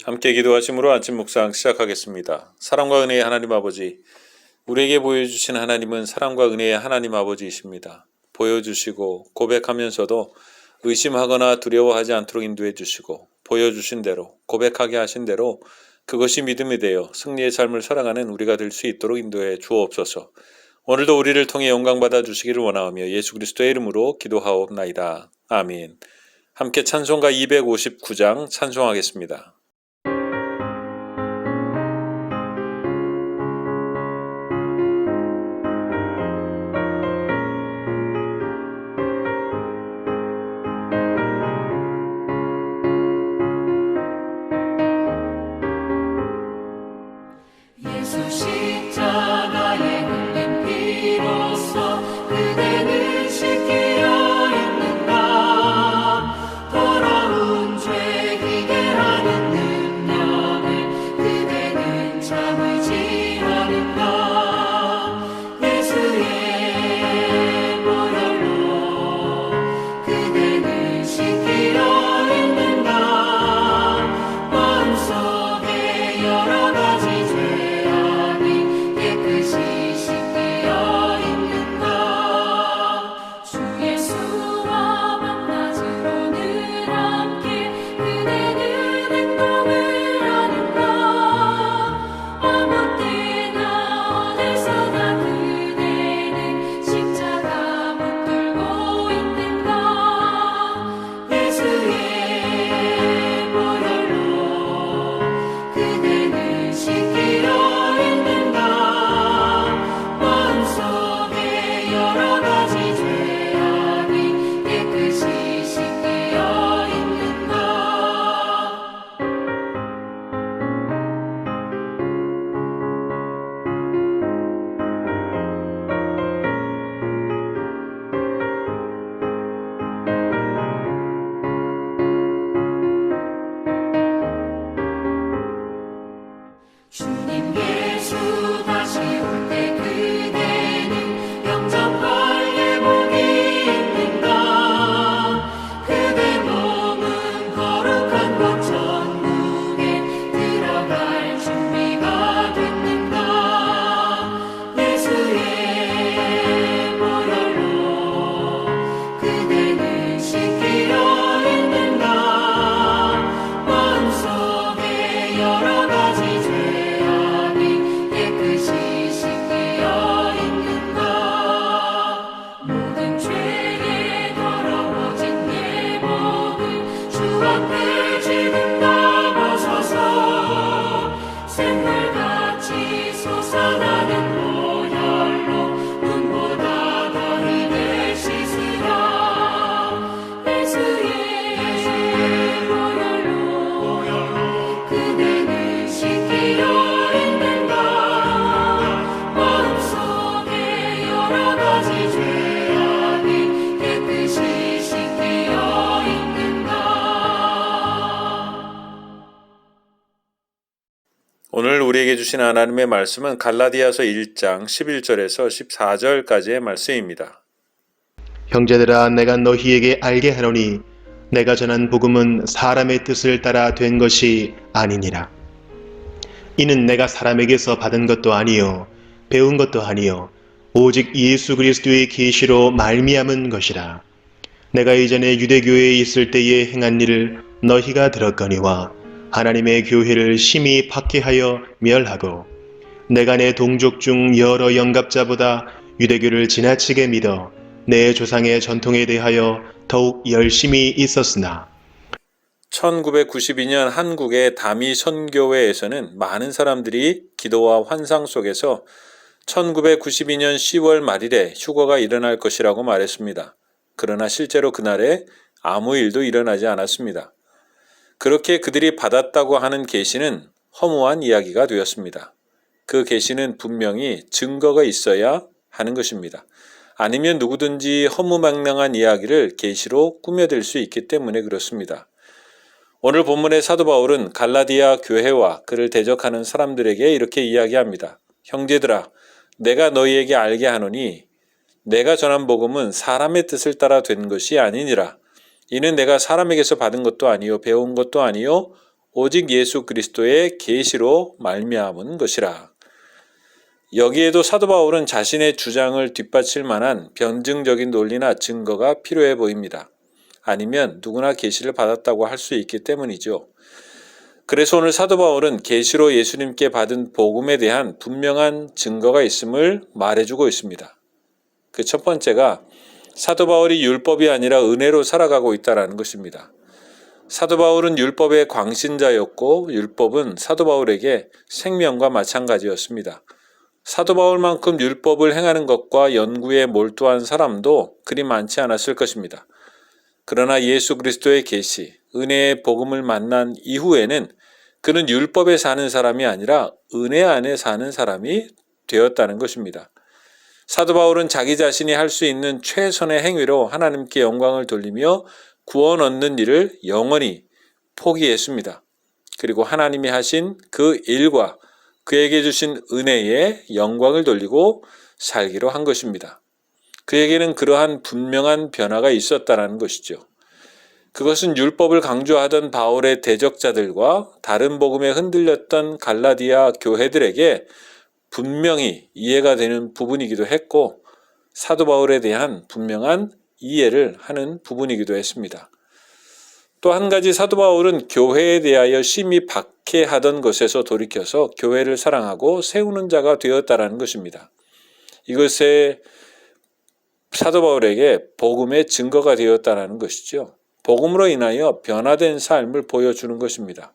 함께 기도하심으로 아침 묵상 시작하겠습니다. 사랑과 은혜의 하나님 아버지, 우리에게 보여주신 하나님은 사랑과 은혜의 하나님 아버지이십니다. 보여주시고 고백하면서도 의심하거나 두려워하지 않도록 인도해 주시고 보여주신 대로 고백하게 하신 대로 그것이 믿음이 되어 승리의 삶을 살아가는 우리가 될 수 있도록 인도해 주옵소서. 오늘도 우리를 통해 영광받아 주시기를 원하오며 예수 그리스도의 이름으로 기도하옵나이다. 아멘. 함께 찬송가 259장 찬송하겠습니다. 오늘 우리에게 주신 하나님의 말씀은 갈라디아서 1장 11절에서 14절까지의 말씀입니다. 형제들아, 내가 너희에게 알게 하노니 내가 전한 복음은 사람의 뜻을 따라 된 것이 아니니라. 이는 내가 사람에게서 받은 것도 아니요 배운 것도 아니요 오직 예수 그리스도의 계시로 말미암은 것이라. 내가 이전에 유대교회에 있을 때에 행한 일을 너희가 들었거니와 하나님의 교회를 심히 박해하여 멸하고 내가 내 동족 중 여러 영갑자보다 유대교를 지나치게 믿어 내 조상의 전통에 대하여 더욱 열심히 있었으나 1992년 한국의 다미 선교회에서는 많은 사람들이 기도와 환상 속에서 1992년 10월 말일에 휴거가 일어날 것이라고 말했습니다. 그러나 실제로 그날에 아무 일도 일어나지 않았습니다. 그렇게 그들이 받았다고 하는 계시는 허무한 이야기가 되었습니다. 그 계시는 분명히 증거가 있어야 하는 것입니다. 아니면 누구든지 허무맹랑한 이야기를 계시로 꾸며댈 수 있기 때문에 그렇습니다. 오늘 본문의 사도 바울은 갈라디아 교회와 그를 대적하는 사람들에게 이렇게 이야기합니다. 형제들아, 내가 너희에게 알게 하노니 내가 전한 복음은 사람의 뜻을 따라 된 것이 아니니라. 이는 내가 사람에게서 받은 것도 아니요 배운 것도 아니요 오직 예수 그리스도의 계시로 말미암은 것이라. 여기에도 사도 바울은 자신의 주장을 뒷받칠 만한 변증적인 논리나 증거가 필요해 보입니다. 아니면 누구나 계시를 받았다고 할 수 있기 때문이죠. 그래서 오늘 사도 바울은 계시로 예수님께 받은 복음에 대한 분명한 증거가 있음을 말해주고 있습니다. 그 첫 번째가 사도 바울이 율법이 아니라 은혜로 살아가고 있다는 것입니다. 사도 바울은 율법의 광신자였고 율법은 사도 바울에게 생명과 마찬가지였습니다. 사도 바울만큼 율법을 행하는 것과 연구에 몰두한 사람도 그리 많지 않았을 것입니다. 그러나 예수 그리스도의 계시, 은혜의 복음을 만난 이후에는 그는 율법에 사는 사람이 아니라 은혜 안에 사는 사람이 되었다는 것입니다. 사도 바울은 자기 자신이 할 수 있는 최선의 행위로 하나님께 영광을 돌리며 구원 얻는 일을 영원히 포기했습니다. 그리고 하나님이 하신 그 일과 그에게 주신 은혜에 영광을 돌리고 살기로 한 것입니다. 그에게는 그러한 분명한 변화가 있었다는 것이죠. 그것은 율법을 강조하던 바울의 대적자들과 다른 복음에 흔들렸던 갈라디아 교회들에게 분명히 이해가 되는 부분이기도 했고 사도 바울에 대한 분명한 이해를 하는 부분이기도 했습니다. 또 한 가지 사도 바울은 교회에 대하여 심히 박해하던 것에서 돌이켜서 교회를 사랑하고 세우는 자가 되었다는 것입니다. 이것에 사도 바울에게 복음의 증거가 되었다는 것이죠. 복음으로 인하여 변화된 삶을 보여주는 것입니다.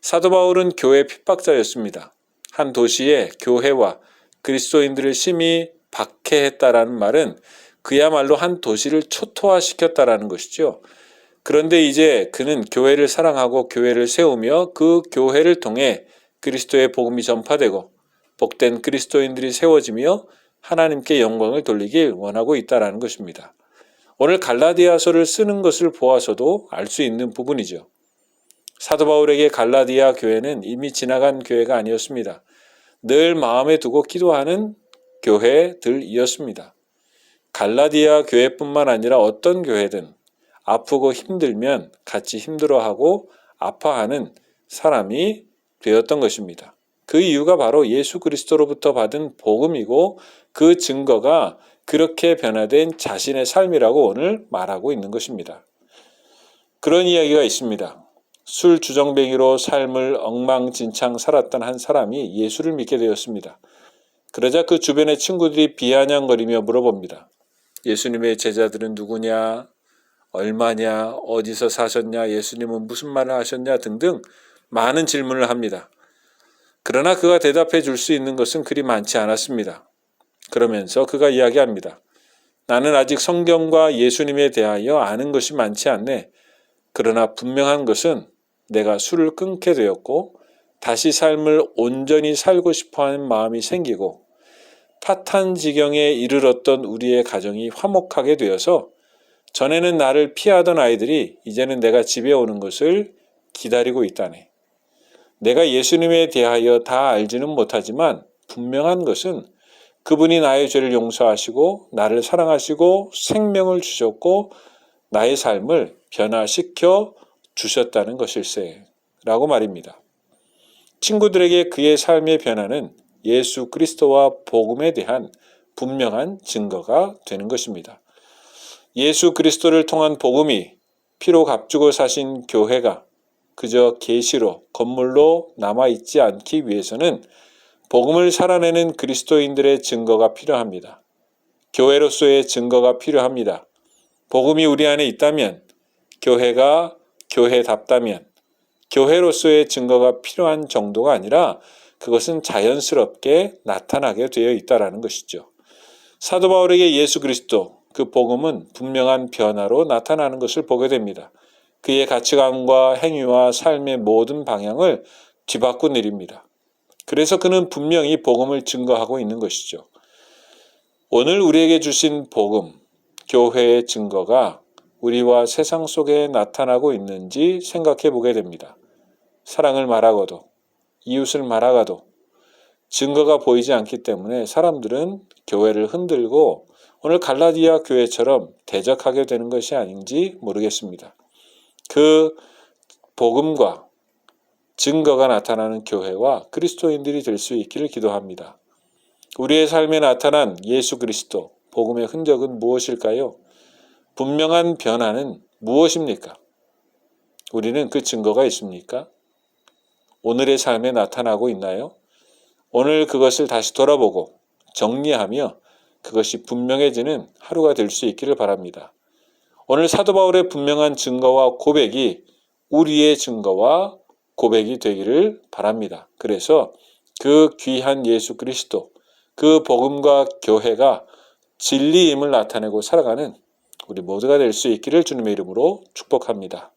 사도 바울은 교회 핍박자였습니다. 한 도시에 교회와 그리스도인들을 심히 박해했다라는 말은 그야말로 한 도시를 초토화시켰다라는 것이죠. 그런데 이제 그는 교회를 사랑하고 교회를 세우며 그 교회를 통해 그리스도의 복음이 전파되고 복된 그리스도인들이 세워지며 하나님께 영광을 돌리길 원하고 있다는 것입니다. 오늘 갈라디아서를 쓰는 것을 보아서도 알 수 있는 부분이죠. 사도 바울에게 갈라디아 교회는 이미 지나간 교회가 아니었습니다. 늘 마음에 두고 기도하는 교회들이었습니다. 갈라디아 교회뿐만 아니라 어떤 교회든 아프고 힘들면 같이 힘들어하고 아파하는 사람이 되었던 것입니다. 그 이유가 바로 예수 그리스도로부터 받은 복음이고 그 증거가 그렇게 변화된 자신의 삶이라고 오늘 말하고 있는 것입니다. 그런 이야기가 있습니다. 술 주정뱅이로 삶을 엉망진창 살았던 한 사람이 예수를 믿게 되었습니다. 그러자 그 주변의 친구들이 비아냥거리며 물어봅니다. 예수님의 제자들은 누구냐? 얼마냐? 어디서 사셨냐? 예수님은 무슨 말을 하셨냐? 등등 많은 질문을 합니다. 그러나 그가 대답해 줄 수 있는 것은 그리 많지 않았습니다. 그러면서 그가 이야기합니다. 나는 아직 성경과 예수님에 대하여 아는 것이 많지 않네. 그러나 분명한 것은 내가 술을 끊게 되었고 다시 삶을 온전히 살고 싶어하는 마음이 생기고 파탄지경에 이르렀던 우리의 가정이 화목하게 되어서 전에는 나를 피하던 아이들이 이제는 내가 집에 오는 것을 기다리고 있다네. 내가 예수님에 대하여 다 알지는 못하지만 분명한 것은 그분이 나의 죄를 용서하시고 나를 사랑하시고 생명을 주셨고 나의 삶을 변화시켜 주셨다는 것일세 라고 말입니다. 친구들에게 그의 삶의 변화는 예수 그리스도와 복음에 대한 분명한 증거가 되는 것입니다. 예수 그리스도를 통한 복음이 피로 값주고 사신 교회가 그저 계시로 건물로 남아있지 않기 위해서는 복음을 살아내는 그리스도인들의 증거가 필요합니다. 교회로서의 증거가 필요합니다. 복음이 우리 안에 있다면, 교회가 교회답다면, 교회로서의 증거가 필요한 정도가 아니라 그것은 자연스럽게 나타나게 되어 있다는 것이죠. 사도 바울에게 예수 그리스도, 그 복음은 분명한 변화로 나타나는 것을 보게 됩니다. 그의 가치관과 행위와 삶의 모든 방향을 뒤바꾼 일입니다. 그래서 그는 분명히 복음을 증거하고 있는 것이죠. 오늘 우리에게 주신 복음, 교회의 증거가 우리와 세상 속에 나타나고 있는지 생각해 보게 됩니다. 사랑을 말하고도 이웃을 말하고도 증거가 보이지 않기 때문에 사람들은 교회를 흔들고 오늘 갈라디아 교회처럼 대적하게 되는 것이 아닌지 모르겠습니다. 그 복음과 증거가 나타나는 교회와 그리스도인들이 될 수 있기를 기도합니다. 우리의 삶에 나타난 예수 그리스도, 복음의 흔적은 무엇일까요? 분명한 변화는 무엇입니까? 우리는 그 증거가 있습니까? 오늘의 삶에 나타나고 있나요? 오늘 그것을 다시 돌아보고 정리하며 그것이 분명해지는 하루가 될 수 있기를 바랍니다. 오늘 사도 바울의 분명한 증거와 고백이 우리의 증거와 고백이 되기를 바랍니다. 그래서 그 귀한 예수 그리스도, 그 복음과 교회가 진리임을 나타내고 살아가는 우리 모두가 될 수 있기를 주님의 이름으로 축복합니다.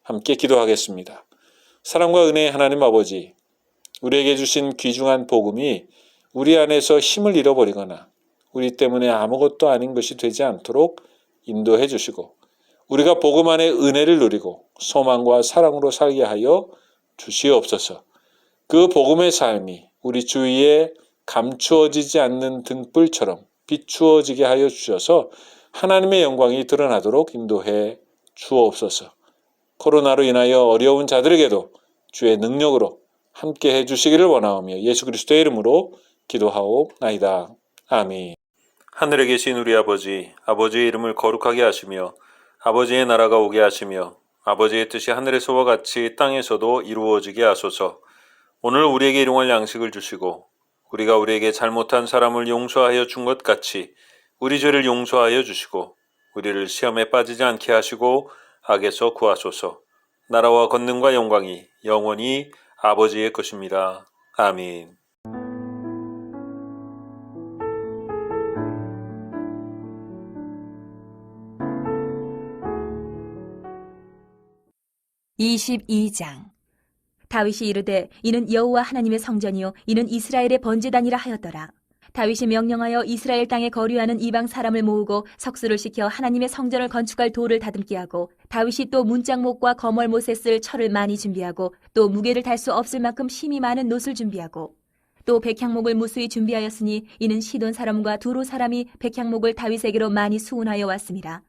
함께 기도하겠습니다. 사랑과 은혜의 하나님 아버지, 우리에게 주신 귀중한 복음이 우리 안에서 힘을 잃어버리거나 우리 때문에 아무것도 아닌 것이 되지 않도록 인도해 주시고 우리가 복음 안에 은혜를 누리고 소망과 사랑으로 살게 하여 주시옵소서. 그 복음의 삶이 우리 주위에 감추어지지 않는 등불처럼 비추어지게 하여 주셔서 하나님의 영광이 드러나도록 인도해 주옵소서. 코로나로 인하여 어려운 자들에게도 주의 능력으로 함께 해주시기를 원하오며 예수 그리스도의 이름으로 기도하옵나이다. 아멘. 하늘에 계신 우리 아버지, 아버지의 이름을 거룩하게 하시며 아버지의 나라가 오게 하시며 아버지의 뜻이 하늘에서와 같이 땅에서도 이루어지게 하소서. 오늘 우리에게 일용할 양식을 주시고 우리가 우리에게 잘못한 사람을 용서하여 준 것 같이 우리 죄를 용서하여 주시고 우리를 시험에 빠지지 않게 하시고 악에서 구하소서. 나라와 권능과 영광이 영원히 아버지의 것입니다. 아멘. (22장) 다윗이 이르되 이는 여호와 하나님의 성전이요 이는 이스라엘의 번제단이라 하였더라. 다윗이 명령하여 이스라엘 땅에 거류하는 이방 사람을 모으고 석수를 시켜 하나님의 성전을 건축할 돌을 다듬게 하고 다윗이 또 문짝목과 거멀못에 쓸 철을 많이 준비하고 또 무게를 달 수 없을 만큼 힘이 많은 놋을 준비하고 또 백향목을 무수히 준비하였으니 이는 시돈 사람과 두로 사람이 백향목을 다윗에게로 많이 수운하여 왔습니다.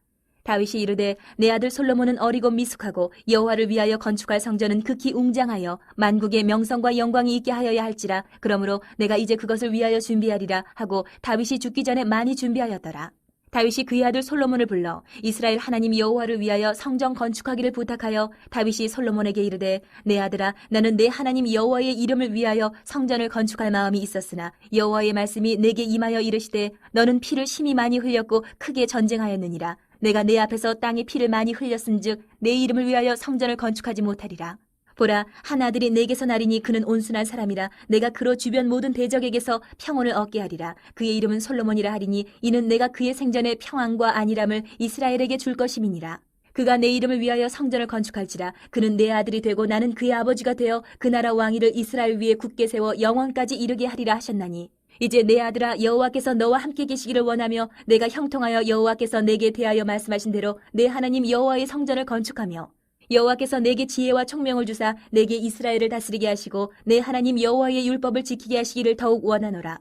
다윗이 이르되 내 아들 솔로몬은 어리고 미숙하고 여호와를 위하여 건축할 성전은 극히 웅장하여 만국의 명성과 영광이 있게 하여야 할지라. 그러므로 내가 이제 그것을 위하여 준비하리라 하고 다윗이 죽기 전에 많이 준비하였더라. 다윗이 그의 아들 솔로몬을 불러 이스라엘 하나님 여호와를 위하여 성전 건축하기를 부탁하여 다윗이 솔로몬에게 이르되 내 아들아 나는 내 하나님 여호와의 이름을 위하여 성전을 건축할 마음이 있었으나 여호와의 말씀이 내게 임하여 이르시되 너는 피를 심히 많이 흘렸고 크게 전쟁하였느니라. 내가 내 앞에서 땅에 피를 많이 흘렸은즉 내 이름을 위하여 성전을 건축하지 못하리라. 보라, 한 아들이 내게서 나리니 그는 온순한 사람이라. 내가 그로 주변 모든 대적에게서 평온을 얻게 하리라. 그의 이름은 솔로몬이라 하리니 이는 내가 그의 생전에 평안과 안일함을 이스라엘에게 줄 것임이니라. 그가 내 이름을 위하여 성전을 건축할지라. 그는 내 아들이 되고 나는 그의 아버지가 되어 그 나라 왕위를 이스라엘 위에 굳게 세워 영원까지 이르게 하리라 하셨나니 이제 내 아들아 여호와께서 너와 함께 계시기를 원하며 내가 형통하여 여호와께서 내게 대하여 말씀하신 대로 내 하나님 여호와의 성전을 건축하며 여호와께서 내게 지혜와 총명을 주사 내게 이스라엘을 다스리게 하시고 내 하나님 여호와의 율법을 지키게 하시기를 더욱 원하노라.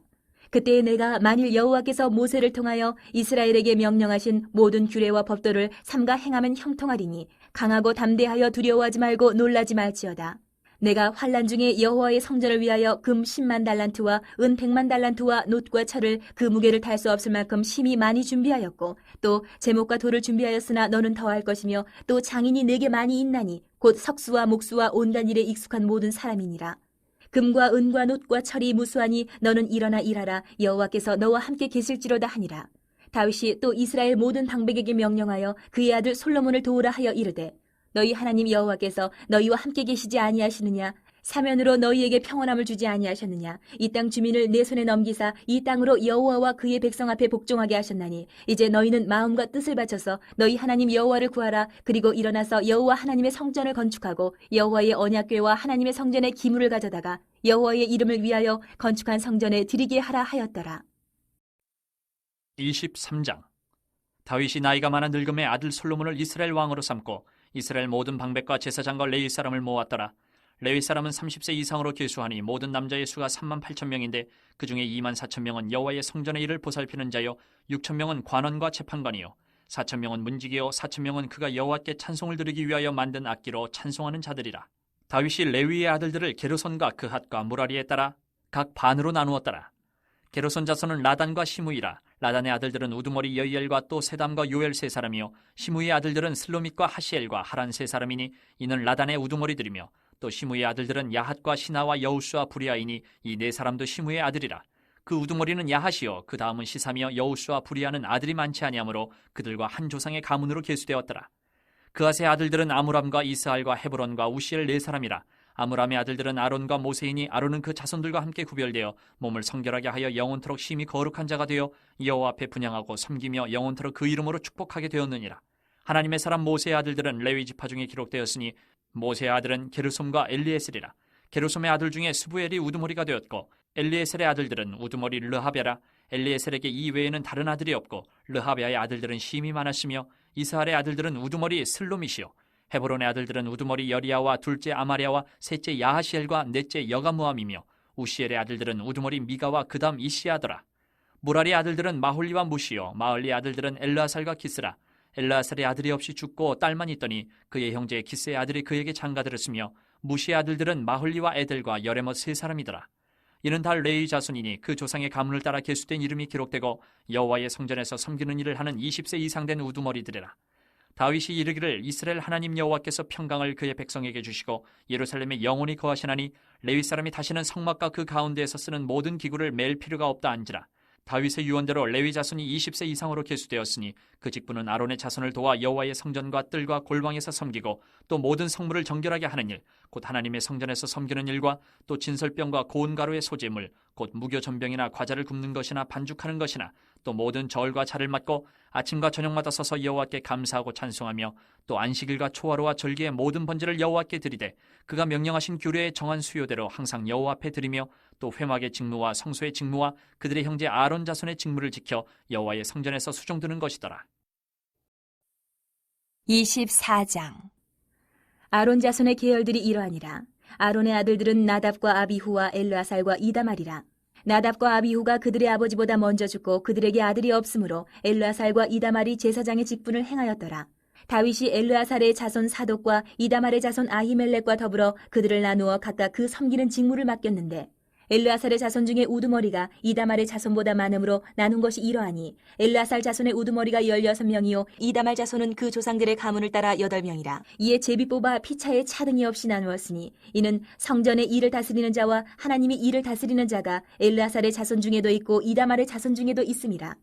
그때에 내가 만일 여호와께서 모세를 통하여 이스라엘에게 명령하신 모든 규례와 법도를 삼가 행하면 형통하리니 강하고 담대하여 두려워하지 말고 놀라지 말지어다. 내가 환난 중에 여호와의 성전을 위하여 금 10만 달란트와 은 100만 달란트와 놋과 철을 그 무게를 탈 수 없을 만큼 심히 많이 준비하였고 또 제목과 돌을 준비하였으나 너는 더할 것이며 또 장인이 내게 많이 있나니 곧 석수와 목수와 온갖 일에 익숙한 모든 사람이니라. 금과 은과 놋과 철이 무수하니 너는 일어나 일하라. 여호와께서 너와 함께 계실지로다 하니라. 다윗이 또 이스라엘 모든 방백에게 명령하여 그의 아들 솔로몬을 도우라 하여 이르되 너희 하나님 여호와께서 너희와 함께 계시지 아니하시느냐? 사면으로 너희에게 평온함을 주지 아니하셨느냐? 이 땅 주민을 내 손에 넘기사 이 땅으로 여호와와 그의 백성 앞에 복종하게 하셨나니 이제 너희는 마음과 뜻을 바쳐서 너희 하나님 여호와를 구하라. 그리고 일어나서 여호와 하나님의 성전을 건축하고 여호와의 언약궤와 하나님의 성전에 기물을 가져다가 여호와의 이름을 위하여 건축한 성전에 드리게 하라 하였더라. 23장 다윗이 나이가 많아 늙음의 아들 솔로몬을 이스라엘 왕으로 삼고 이스라엘 모든 방백과 제사장과 레위 사람을 모았더라. 레위 사람은 30세 이상으로 계수하니 모든 남자의 수가 3만 8천 명인데 그 중에 2만 4천 명은 여호와의 성전의 일을 보살피는 자요 6천 명은 관원과 재판관이요 4천 명은 문지기요 4천 명은 그가 여호와께 찬송을 드리기 위하여 만든 악기로 찬송하는 자들이라. 다윗이 레위의 아들들을 게르손과 그핫과 무라리에 따라 각 반으로 나누었더라. 게르손 자손은 라단과 시므이라. 라단의 아들들은 우두머리 여이엘과 또 세담과 요엘 세 사람이요 시므이의 아들들은 슬로밋과 하시엘과 하란 세 사람이니 이는 라단의 우두머리들이며 또 시므이의 아들들은 야핫과 시나와 여우스와 부리아이니 이 네 사람도 시므이의 아들이라. 그 우두머리는 야핫이요 그 다음은 시삼이요 여우스와 부리아는 아들이 많지 아니하므로 그들과 한 조상의 가문으로 계수되었더라. 그핫의 아들들은 아므람과 이스할과 헤브론과 우시엘 네 사람이라. 아므람의 아들들은 아론과 모세이니 아론은 그 자손들과 함께 구별되어 몸을 성결하게 하여 영원토록 심히 거룩한 자가 되어 여호와 앞에 분향하고 섬기며 영원토록 그 이름으로 축복하게 되었느니라. 하나님의 사람 모세의 아들들은 레위 지파 중에 기록되었으니 모세의 아들은 게르솜과 엘리에셀이라. 게르솜의 아들 중에 스부엘이 우두머리가 되었고 엘리에셀의 아들들은 우두머리 르하베라. 엘리에셀에게 이 외에는 다른 아들이 없고 르하베아의 아들들은 심히 많았으며 이스할의 아들들은 우두머리 슬로밋이요 헤브론의 아들들은 우두머리 여리야와 둘째 아마랴와 셋째 야하시엘과 넷째 여가무함이며 우시엘의 아들들은 우두머리 미가와 그다음 이시아더라. 무라리의 아들들은 마홀리와 무시요 마흘리의 아들들은 엘르아살과 기스라. 엘르아살의 아들이 없이 죽고 딸만 있더니 그의 형제 기스의 아들이 그에게 장가들었으며 무시의 아들들은 마홀리와 에델과 여레못 세 사람이더라. 이는 다 레위 자손이니 그 조상의 가문을 따라 계수된 이름이 기록되고 여호와의 성전에서 섬기는 일을 하는 20세 이상 된 우두머리들이라. 다윗이 이르기를 이스라엘 하나님 여호와께서 평강을 그의 백성에게 주시고 예루살렘에 영원히 거하시나니 레위 사람이 다시는 성막과 그 가운데에서 쓰는 모든 기구를 맬 필요가 없다 한지라. 다윗의 유언대로 레위 자손이 20세 이상으로 계수되었으니 그 직분은 아론의 자손을 도와 여호와의 성전과 뜰과 골방에서 섬기고 또 모든 성물을 정결하게 하는 일, 곧 하나님의 성전에서 섬기는 일과 또 진설병과 고운 가루의 소재물, 곧 무교 전병이나 과자를 굽는 것이나 반죽하는 것이나 또 모든 절과 차를 맡고 아침과 저녁마다 서서 여호와께 감사하고 찬송하며 또 안식일과 초하루와 절기의 모든 번제를 여호와께 드리되 그가 명령하신 규례에 정한 수요대로 항상 여호와 앞에 드리며 또 회막의 직무와 성소의 직무와 그들의 형제 아론 자손의 직무를 지켜 여호와의 성전에서 수종드는 것이더라. 24장. 아론 자손의 계열들이 이러하니라. 아론의 아들들은 나답과 아비후와 엘르아살과 이다말이라. 나답과 아비후가 그들의 아버지보다 먼저 죽고 그들에게 아들이 없으므로 엘르아살과 이다말이 제사장의 직분을 행하였더라. 다윗이 엘르아살의 자손 사독과 이다말의 자손 아히멜렉과 더불어 그들을 나누어 각각 그 섬기는 직무를 맡겼는데 엘르아살의 자손 중에 우두머리가 이다말의 자손보다 많으므로 나눈 것이 이러하니 엘르아살 자손의 우두머리가 16명이요 이다말 자손은 그 조상들의 가문을 따라 8명이라. 이에 제비 뽑아 피차에 차등이 없이 나누었으니 이는 성전의 일을 다스리는 자와 하나님이 일을 다스리는 자가 엘르아살의 자손 중에도 있고 이다말의 자손 중에도 있음이라.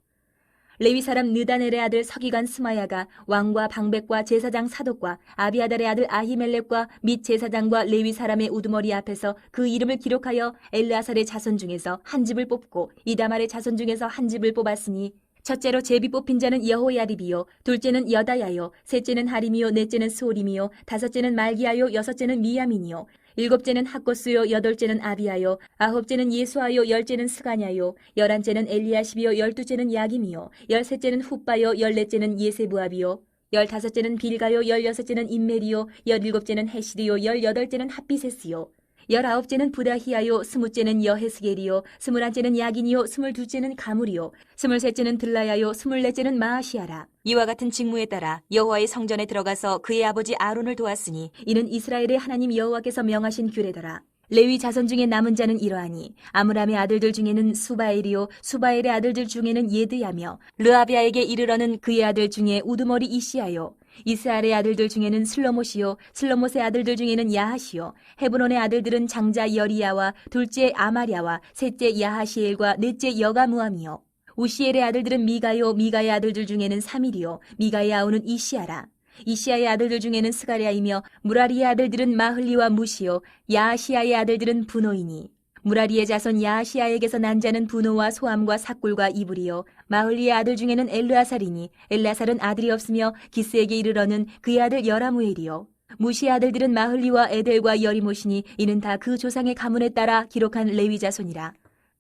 레위 사람 느다넬의 아들 서기관 스마야가 왕과 방백과 제사장 사독과 아비아달의 아들 아히멜렉과 및 제사장과 레위 사람의 우두머리 앞에서 그 이름을 기록하여 엘르아살의 자손 중에서 한 집을 뽑고 이다말의 자손 중에서 한 집을 뽑았으니 첫째로 제비 뽑힌 자는 여호야립이요 둘째는 여다야요 셋째는 하림이요 넷째는 스오림이요 다섯째는 말기야요 여섯째는 미야민이요 일곱째는 학고스요 여덟째는 아비야요 아홉째는 예수아요 열째는 스가냐요 열한째는 엘리야십이요 열두째는 야김이요 열셋째는 훗바요 열넷째는 예세부압이요 열다섯째는 빌가요 열여섯째는 임메리요 열일곱째는 헤시리요 열여덟째는 핫비세스요 열아홉째는 부다히야요 스무째는 여헤스겔이요 스물한째는 야긴이요 스물두째는 가물이요 스물셋째는 들라야요 스물넷째는 마아시아라. 이와 같은 직무에 따라 여호와의 성전에 들어가서 그의 아버지 아론을 도왔으니 이는 이스라엘의 하나님 여호와께서 명하신 규례더라. 레위 자손 중에 남은 자는 이러하니 아므람의 아들들 중에는 수바엘이요 수바엘의 아들들 중에는 예드야며 르아비아에게 이르러는 그의 아들 중에 우두머리 이시야요 이스할의 아들들 중에는 슬로못이요 슬로못의 아들들 중에는 야하시요 헤브론의 아들들은 장자 여리야와 둘째 아마랴와 셋째 야하시엘과 넷째 여가무함이요 우시엘의 아들들은 미가요 미가의 아들들 중에는 사밀이요 미가의 아우는 이시야라. 이시야의 아들들 중에는 스가랴이며 무라리의 아들들은 마흘리와 무시요 야하시야의 아들들은 분노이니 무라리의 자손 야하시야에게서 난 자는 분노와 소함과 삭골과 이불이요 마흘리의 아들 중에는 엘르아살이니 엘르아살은 아들이 없으며 기스에게 이르러는 그의 아들 여라무엘이요 무시의 아들들은 마흘리와 에델과 여리못이니 이는 다 그 조상의 가문에 따라 기록한 레위 자손이라.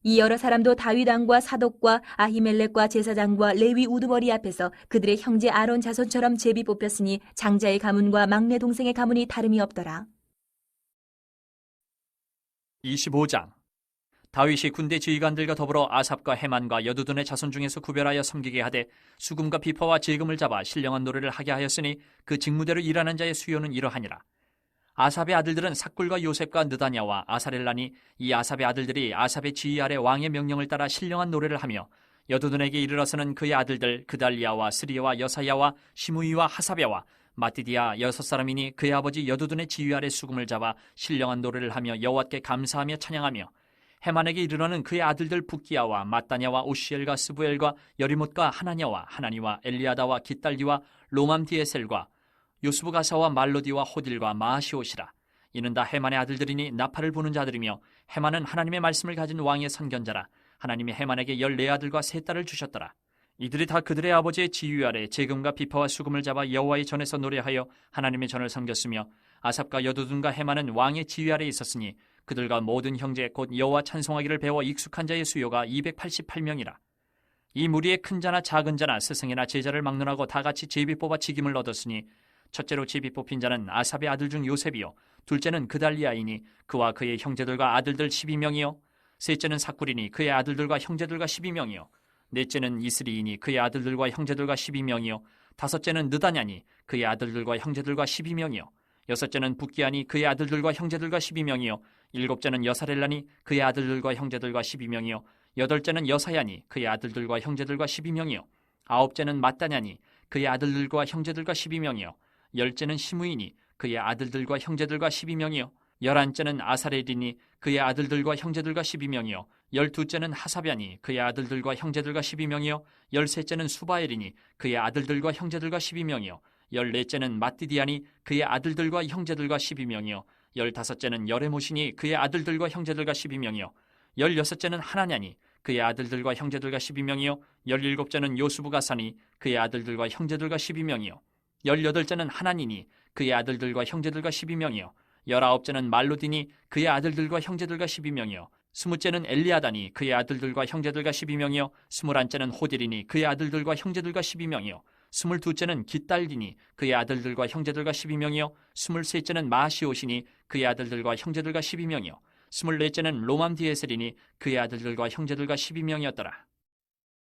이 여러 사람도 다윗 왕과 사독과 아히멜렉과 제사장과 레위 우두머리 앞에서 그들의 형제 아론 자손처럼 제비 뽑혔으니 장자의 가문과 막내 동생의 가문이 다름이 없더라. 25장. 다윗이 군대 지휘관들과 더불어 아삽과 헤만과 여두둔의 자손 중에서 구별하여 섬기게 하되 수금과 비파와 제금을 잡아 신령한 노래를 하게 하였으니 그 직무대로 일하는 자의 수요는 이러하니라. 아삽의 아들들은 삭굴과 요셉과 느다냐와 아사렐라니 이 아삽의 아들들이 아삽의 지휘 아래 왕의 명령을 따라 신령한 노래를 하며 여두둔에게 이르러서는 그의 아들들 그달리아와 스리야와 여사야와 시므이와 하사랴와 마띠디아 6사람이니 그의 아버지 여두둔의 지휘 아래 수금을 잡아 신령한 노래를 하며 여호와께 감사하며 찬양하며 헤만에게 이르러는 그의 아들들 붓기야와 마따냐와 오시엘과 스부엘과 여리못과 하나냐와 하나니와 엘리아다와 깃달디와 로맘디에셀과 요스부가사와 말로디와 호딜과 마시옷이라. 이는 다 헤만의 아들들이니 나팔을 부는 자들이며 헤만은 하나님의 말씀을 가진 왕의 선견자라. 하나님이 헤만에게 14아들과 3딸을 주셨더라. 이들이 다 그들의 아버지의 지휘 아래 재금과 비파와 수금을 잡아 여호와의 전에서 노래하여 하나님의 전을 섬겼으며 아삽과 여두둔과 헤만은 왕의 지휘 아래 있었으니 그들과 모든 형제 곧 여호와 찬송하기를 배워 익숙한 자의 수요가 288명이라. 이 무리의 큰 자나 작은 자나 스승이나 제자를 막론하고 다 같이 제비 뽑아 직임을 얻었으니 첫째로 제비 뽑힌 자는 아삽의 아들 중 요셉이요 둘째는 그달리아이니 그와 그의 형제들과 아들들 12명이요 셋째는 삭굴이니 그의 아들들과 형제들과 12명이요 넷째는 이스리이니 그의 아들들과 형제들과 12명이요 다섯째는 느다냐니 그의 아들들과 형제들과 12명이요 여섯째는 붓기아니 그의 아들들과 형제들과 12명이요 일곱째는 여사렐라니 그의 아들들과 형제들과 12명이요 여덟째는 여사야니 그의 아들들과 형제들과 12명이요 아홉째는 마따냐니 그의 아들들과 형제들과 12명이요 열째는 시므이니 그의 아들들과 형제들과 12명이요 열한째는 아사렐이니 그의 아들들과 형제들과 12명이요 열두째는 하사랴니 그의 아들들과 형제들과 12명이요 열셋째는 수바엘이니 그의 아들들과 형제들과 12명이요 열넷째는 마띠디아니 그의 아들들과 형제들과 12명이요 열다섯째는 여레모시니 그의 아들들과 형제들과 12명이요 열여섯째는 하나냐니 그의 아들들과 형제들과 12명이요 열일곱째는 요스부가사니 그의 아들들과 형제들과 12명이요 열여덟째는 하나니니 그의 아들들과 형제들과 12명이요 열아홉째는 말로디니 그의 아들들과 형제들과 12명이요 스무째는 엘리아다니 그의 아들들과 형제들과 12명이요 스물한째는 호딜이니 그의 아들들과 형제들과 12명이요 스물두째는 깃달디니 그의 아들들과 형제들과 12명이요 스물셋째는 마시옷이니 그의 아들들과 형제들과 12명이요 스물넷째는 로맘디에셀이니 그의 아들들과 형제들과 12명이었더라.